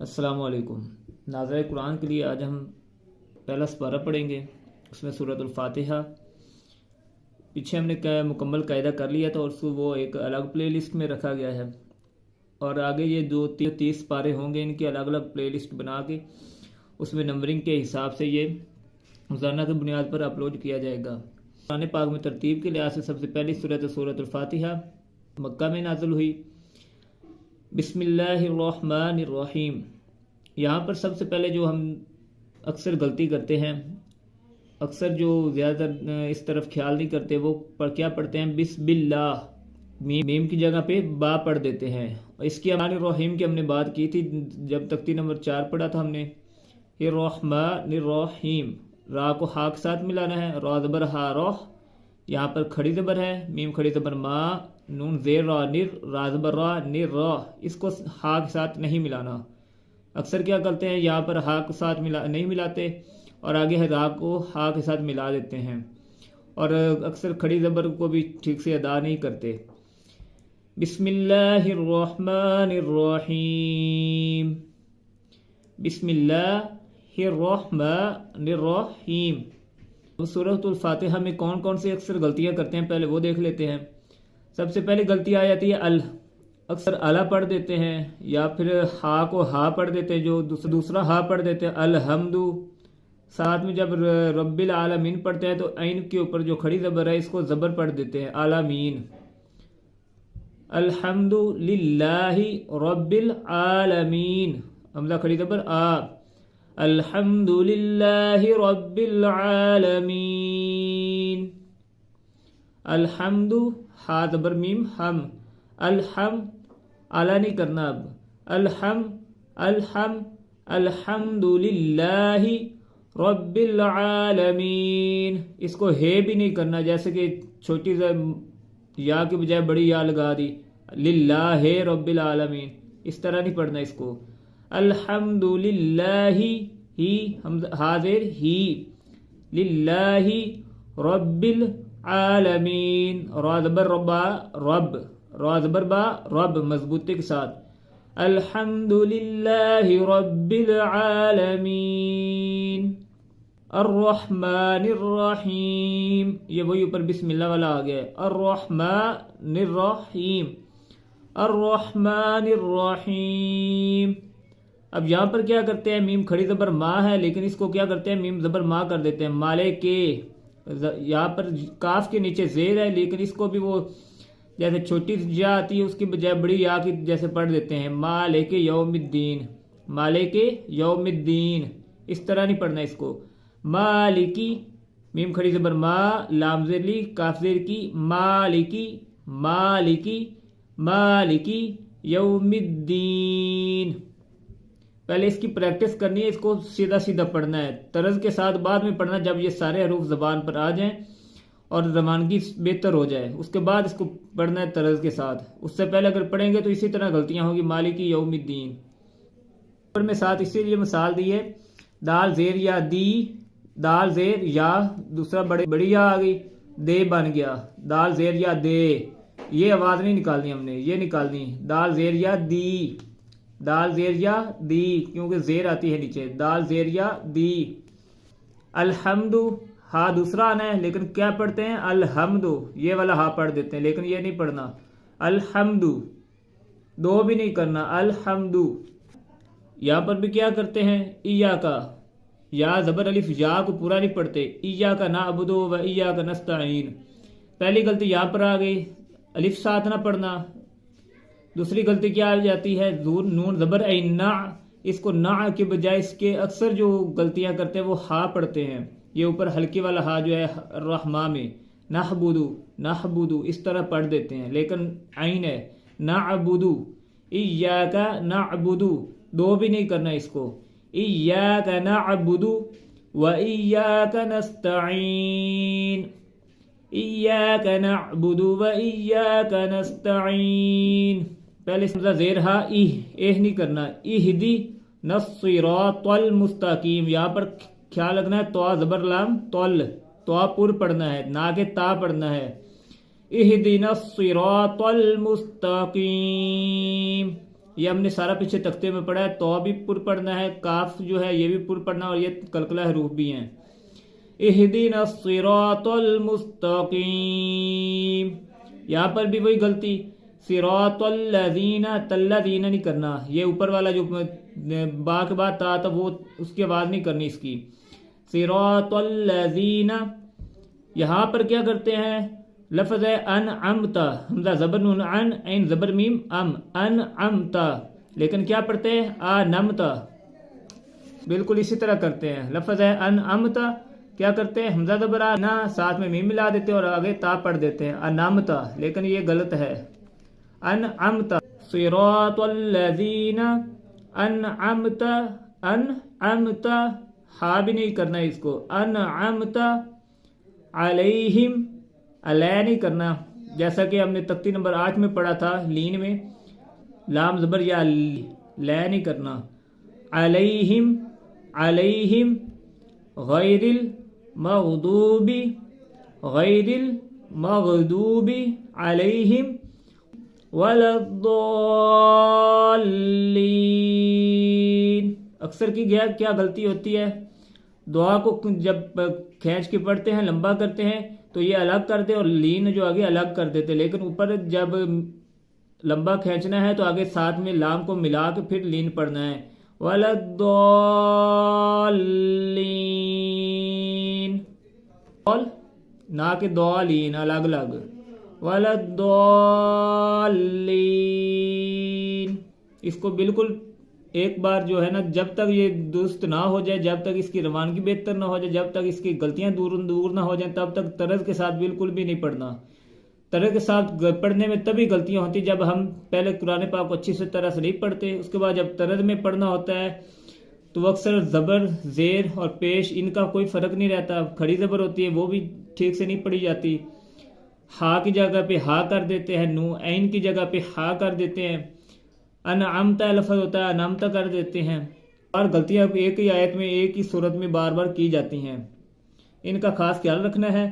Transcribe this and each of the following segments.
अस्सलाम वालेकुम। नाज़िर कुरान के लिए आज हम पहला सपारा पढ़ेंगे, उसमें सूरतुल फातिहा। पीछे हमने मुकम्मल कायदा कर लिया था और उसको वो एक अलग प्ले लिस्ट में रखा गया है, और आगे ये 30 पारे होंगे, इनकी अलग अलग प्ले लिस्ट बना के उसमें नंबरिंग के हिसाब से ये रोज़ाना की बुनियाद पर अपलोड किया जाएगा। कुरान पाक में तरतीब के लिहाज से सबसे पहली सूरतुल फातिहा मक्का में नाज़िल हुई। बिस्मिल्लाहिर्रहमानिर्रहीम। यहाँ पर सबसे पहले जो हम अक्सर गलती करते हैं, अक्सर जो ज़्यादातर इस तरफ ख्याल नहीं करते, वो क्या पढ़ते हैं, बिस्मिल्लाह, मीम की जगह पे बा पढ़ देते हैं। इसकी रहमानिर्रहीम की हमने बात की थी जब तख्ती नंबर 4 पढ़ा था हमने। ये रहमानिर्रहीम, रा को हा के साथ मिलाना है, रा ज़बर हा रोह, यहाँ पर खड़ी ज़बर है, मीम खड़ी ज़बर मा, नून ज़ेर रा निर, रा ज़बर रा निर रा, इसको हा के साथ नहीं मिलाना। अक्सर क्या करते हैं, यहाँ पर हा के साथ नहीं मिलाते और आगे है रा को हा के साथ मिला देते हैं, और अक्सर खड़ी ज़बर को भी ठीक से अदा नहीं करते। बिस्मिल्लाहिर्रहमानिर्रहीम, बिस्मिल्लाहिर्रहमानिर्रहीम। सूरतुल फातिहा में कौन कौन सी अक्सर गलतियाँ करते हैं, पहले वो देख लेते हैं। सबसे पहले गलती आ जाती है अल, अक्सर अला पढ़ देते हैं, या फिर हा को हा पढ़ देते हैं, जो दूसरा हा पढ़ देते हैं अलहम्दु। साथ में जब रब्बिल आलमीन पढ़ते हैं तो ऐन के ऊपर जो खड़ी ज़बर है इसको ज़बर पढ़ देते हैं आलमीन। अल्हम्दु लिल्लाहि रब्बिल आलमीन, हमज़ा खड़ी ज़बर आ, अल्हम्दु लिल्लाहि रब्बिल आलमीन। अल्हम्दु हा ज़बर मीम हम, अलहम आला नहीं करना, अब अलहम अल्हम्दुलिल्लाहि रब्बिल आलमीन, इसको हे भी नहीं करना, जैसे कि छोटी या के बजाय बड़ी या लगा दी, लिल्लाहि रब्बिल आलमीन, इस तरह नहीं पढ़ना इसको। अल्हम्दुलिल्लाहि ही हम हाजिर ही, लिल्लाहि रब्बिल आलमीन, रा ज़बर रब्बा रब, रा ज़बर बा रब मजबूती के साथ, अल्हम्दुलिल्लाहि रब्बिल आलमीन। अर्रहमानिर्रहीम, ये वही ऊपर बिस्मिल्लाह वाला आ गया है, अर्रहमानिर्रहीम, अर्रहमानिर्रहीम। अब यहाँ पर क्या करते हैं, मीम खड़ी ज़बर माँ है, लेकिन इसको क्या करते हैं, मीम ज़बर माँ कर देते हैं, माले के। यहाँ पर काफ के नीचे ज़ेर है, लेकिन इसको भी वो जैसे छोटी या आती है उसकी बजाय बड़ी या की जैसे पढ़ देते हैं, मालिक यौमिद्दीन, मालिक यौमिद्दीन, इस तरह नहीं पढ़ना इसको। मालिकी, मीम खड़ी ज़बर मा, लाम ज़ेर ली, काफ ज़ेर की, मालिकी मालिकी मालिकी यौमिद्दीन। पहले इसकी प्रैक्टिस करनी है, इसको सीधा सीधा पढ़ना है, तरज के साथ बाद में पढ़ना, जब ये सारे हरूफ ज़बान पर आ जाएं और ज़बानगी बेहतर हो जाए उसके बाद इसको पढ़ना है तरज के साथ। उससे पहले अगर पढ़ेंगे तो इसी तरह गलतियां होगी। मालिकी यौमिद्दीन पर में साथ इसीलिए मिसाल दी है, दाल ज़ेर या दी, दाल ज़ेर या, दूसरा बड़ी या आ गई, दे बन गया, दाल ज़ेर या दे, ये आवाज़ नहीं निकालनी हमने, ये निकालनी दाल ज़ेर या दी, दाल ज़ेर या दी, क्योंकि ज़ेर आती है नीचे, दाल ज़ेर या दी। अल्हम्दु, हा दूसरा आना है, लेकिन क्या पढ़ते हैं, अलहम्दु, ये वाला हा पढ़ देते हैं, लेकिन ये नहीं पढ़ना, अल्हम्दु, दो भी नहीं करना, अल्हम्दु। यहाँ पर भी क्या करते हैं, इया का, या ज़बर अलिफ या को पूरा नहीं पढ़ते, इया का नअबुदु व इया का नस्तईन। पहली गलती यहाँ पर आ गई, अलिफ साथ ना पढ़ना। दूसरी गलती क्या आ जाती है, नून ज़बर ना, इसको ना के बजाय इसके अक्सर जो गलतियां करते हैं वो हा पढ़ते हैं, ये ऊपर हल्की वाला हा जो है रहमा में, नहबुदु नहबुदु इस तरह पढ़ देते हैं, लेकिन आइन है नअबुदु, इय्याका नअबुदु, दो भी नहीं करना इसको, इय्याका नअबुदु व इय्याका नस्तईन, इय्याका नअबुदु व इय्याका नस्तईन। पहले समझा ज़ेर हा, एह नहीं करना, इहदी नस्सिरातल मुस्तकीम, यहाँ पर ख्याल रखना है, तो ज़बर लाम तौल, तो पुर पढ़ना है, ना के ता पढ़ना है, इहदिनस सिरातल मुस्तकीम, یہ ہم نے سارا پیچھے تختے میں پڑھا ہے. تو بھی پر پڑھنا ہے, کاف جو ہے یہ بھی پر پڑھنا, اور یہ کلکلہ حروف بھی ہیں. اہدنا الصراط المستقیم, یہاں پر بھی وہی غلطی, صراط الذین, تلذین نہیں کرنا, یہ اوپر والا جو با کے بعد تا تھا وہ اس کی آواز نہیں کرنی اس کی. صراط الذین, یہاں پر کیا کرتے ہیں, لفظ ہے انعمت, حمزہ زبر نون عن, عین زبر میم ام, انعمت, لیکن کیا پڑھتے ہیں انمت, بالکل اسی طرح کرتے ہیں. لفظ ہے انعمت, کیا کرتے ہیں, حمزہ زبر نا, ساتھ میں میم ملا دیتے ہیں اور آگے تا پڑھ دیتے ہیں انمت, لیکن یہ غلط ہے. انعمت, صراط الذین انعمت, انعمت, ہا بھی نہیں کرنا اس کو, انعمت علیہم, علیہ نہیں کرنا, جیسا کہ ہم نے تختی نمبر 8 میں پڑھا تھا لین میں, لام زبر یا لے نہیں کرنا. علیہم, علیہم, غیر المغضوب, غیر المغضوب علیہم ولا الضالین. اکثر کی کیا غلطی ہوتی ہے, دعا کو جب کھینچ کے پڑھتے ہیں, لمبا کرتے ہیں تو یہ الگ کرتے اور لین جو آگے الگ کر دیتے, لیکن اوپر جب لمبا کھینچنا ہے تو آگے ساتھ میں لام کو ملا کے پھر لین پڑھنا ہے. ولا الضالین, نہ کہ ضالین, الگ الگ. ولا الضالین, اس کو بالکل ایک بار جو ہے نا, جب تک یہ درست نہ ہو جائے, جب تک اس کی روانگی بہتر نہ ہو جائے, جب تک اس کی غلطیاں دور نہ ہو جائیں, تب تک طرز کے ساتھ بالکل بھی نہیں پڑھنا. طرز کے ساتھ پڑھنے میں تبھی غلطیاں ہوتی جب ہم پہلے قرآن پاک کو اچھی سے طرح سے نہیں پڑھتے, اس کے بعد جب طرز میں پڑھنا ہوتا ہے تو اکثر زبر, زیر اور پیش ان کا کوئی فرق نہیں رہتا. کھڑی زبر ہوتی ہے وہ بھی ٹھیک سے نہیں پڑھی جاتی, ہا کی جگہ پہ ہا کر دیتے ہیں, نو عین کی جگہ پہ ہا کر دیتے ہیں, انعمتا لفظ ہوتا ہے انعمتا کر دیتے ہیں, اور غلطیاں ایک ہی آیت میں ایک ہی صورت میں بار بار کی جاتی ہیں. ان کا خاص خیال رکھنا ہے.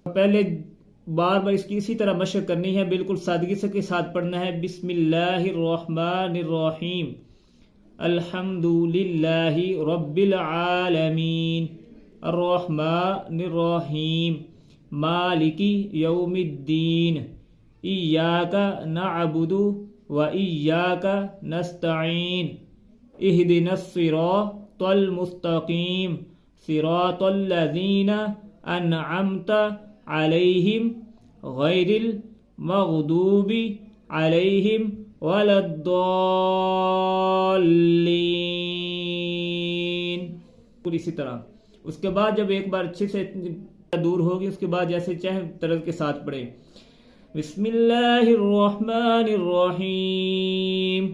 پہلے بار بار اس کی اسی طرح مشق کرنی ہے, بالکل سادگی سے کے ساتھ پڑھنا ہے. بسم اللہ الرحمن الرحیم, الحمد للہ رب العالمین, الرحمن الرحیم, مالک یوم الدین, ایاک نعبد وإياك نستعين, اهدنا الصراط المستقيم, صراط الذين أنعمت عليهم غير المغضوب عليهم ولا الضالين. اسی طرح اس کے بعد جب ایک بار اچھے سے دور ہوگی, اس کے بعد جیسے چاہے طرز کے ساتھ پڑھیں. بسم اللہ الرحمن الرحیم,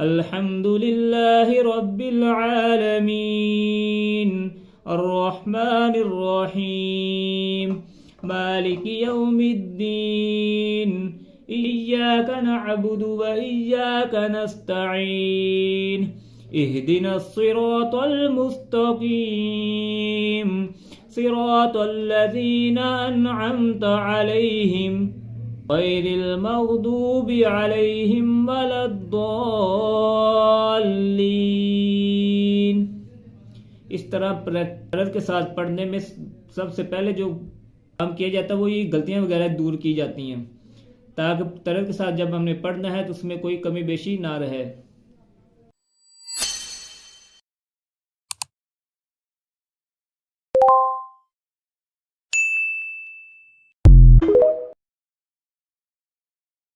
الحمد للہ رب العالمین, الرحمن الرحیم, مالک یوم الدین, ایاک نعبد وإیاک نستعین, اہدنا الصراط المستقیم, صراط الذین انعمت علیہم غیر المغضوب علیہم ولا الضالین. اس طرح طرز کے ساتھ پڑھنے میں سب سے پہلے جو کام کیا جاتا ہے وہ یہ غلطیاں وغیرہ دور کی جاتی ہیں, تاکہ طرز کے ساتھ جب ہم نے پڑھنا ہے تو اس میں کوئی کمی بیشی نہ رہے.